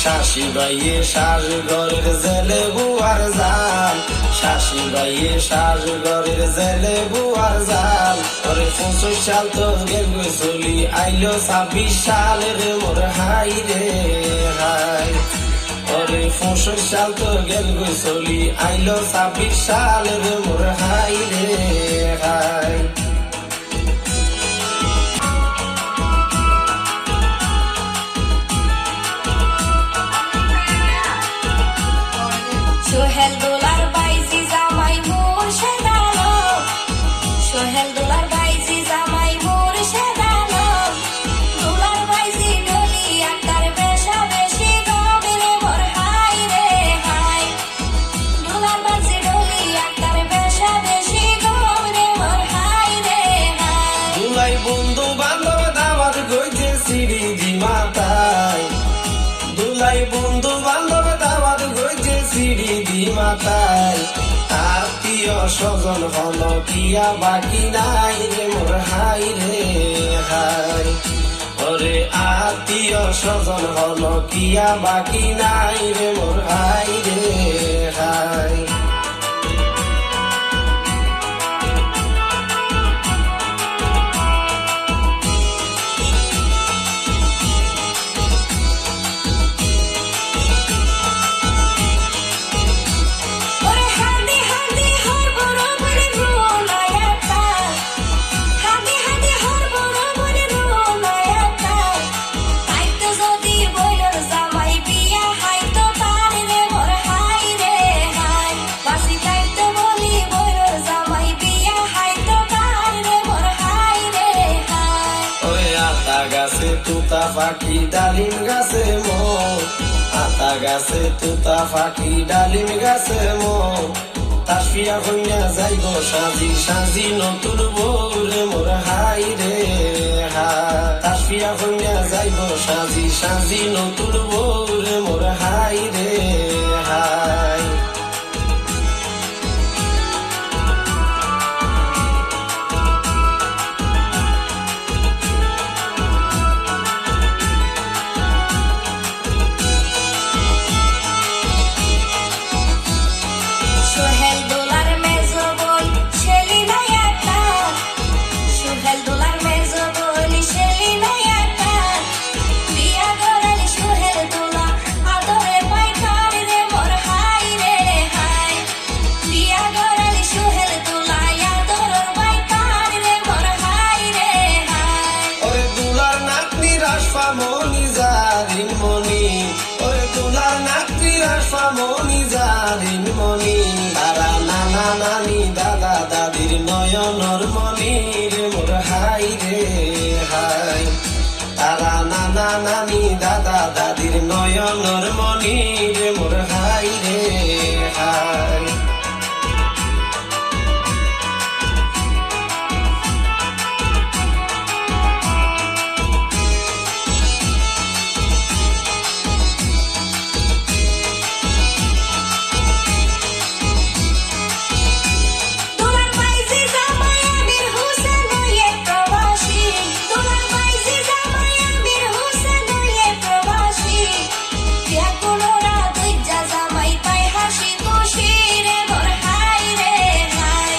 শাশি বাইয়ে শাস ঘরের জেলে বুয়ার জাল, শাশি বাইয়ে শাস ঘরের জেলে বুয়ার জাল। ওরে 25 সাল তো গেল চলি আইলো 26 সালের মোর হাই রে হাই। ওরে 25 সাল তো গেল চলি আইলো 26 সালের মোর হাই রে হাই। সোহেল দোলার বাইজি জামাই মুর্শেদ আলম, সোহেল দোলার বাইজি জামাই মুর্শেদ আলম। দোলার বাইজি ডলি আক্তার বেশা বেশি গভীরে মোর হাই রে হাই। দোলার বাইজি ডলি আক্তার বেশা বেশি গভীরে মোর হাই রে হাই। দুলাই বন্ধু বান্ধব দাওয়াত গইতে সিঁড়ি দি মাথায়, দুলাই বন্ধু বান্ধব দাওয়াত গইতে সিঁড়ি দি মাথায়। আত্মীয় স্বজন হল কিয়া বাকি নাই রে মোর হাই রে হাই। ওরে আত্মীয় স্বজন হল কিয়া বাকি নাই রে মোর হাই রে হাই। ওরে হাদি হাদি হর বড় বড় রোনায়াতা, হাদি হাদি হর বড় বড় রোনায়াতা। তাইতো যদি বইলর জামাই বিয়া হাইতো তার রে মোর হাই রে হাই। বাসি তাইতো বলি বইলর জামাই বিয়া হাইতো তার রে মোর হাই রে হাই। ওরে আতা গাছে তুতা পাখি ডালিম গাছে মো, আতা গাছে তুতা পাখি ডালিম গাছে মো। তাসফিয়া হইয়া যাইব সাজি সাজি নতুন বউরে মোর হাই রে হাই। তাসফিয়া হইয়া যাইব সাজি সাজি নতুন বউরে মোর হাই রে হাই। সোহেল দোলার মেজো বই শেলি নায়াতা, সোহেল দোলার মেজো বই শেলি নায়াতা। বিয়া করালি সোহেল দোলা আদরে পাইকার রে মোর হাই রে হাই। বিয়া করালি সোহেল দোলা আদরের পাইকার রে মোর হাই রে হাই। ওরে দুলার নাতনি রাসপা মনি জারিন মনি, ওরে দুলার নাতনি রাসপা মনি জারিন মনি। তারা নানা নানি দাদা দাদির নয়নর মনি রে মোর হাই রে হাই। তারা নানা নানি দাদা দাদির নয়নর মনি রে মোর হাই রে হাই। দোলার বাইজি জামাই আমির হোসেন হইয়ে প্রবাসী, দোলার বাইজি জামাই আমির হোসেন হইয়ে প্রবাসী। বিয়া কোনোরা দইজা জামাই পাই হাসি খুশি রে মোর হাই রে হাই।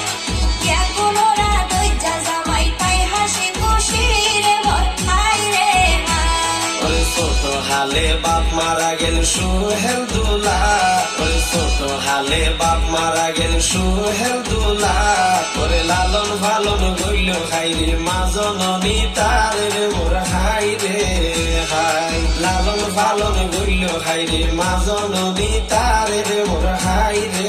বিয়া কোনোরা দইজা জামাই পাই হাসি খুশি রে মোর হাই রে হাই। ওরে ছোট হালে বাপ মারা গেল সোহেল দুলা, ওরে ছোট হালে বাপ মারা গেল সোহেল দুলা। ওরে লালন পালন গইল খাইরে মা জননী তার রে মোর হাই রে হাই। লালন পালন গইল খাইরে মা জননী তার রে মোর হাই রে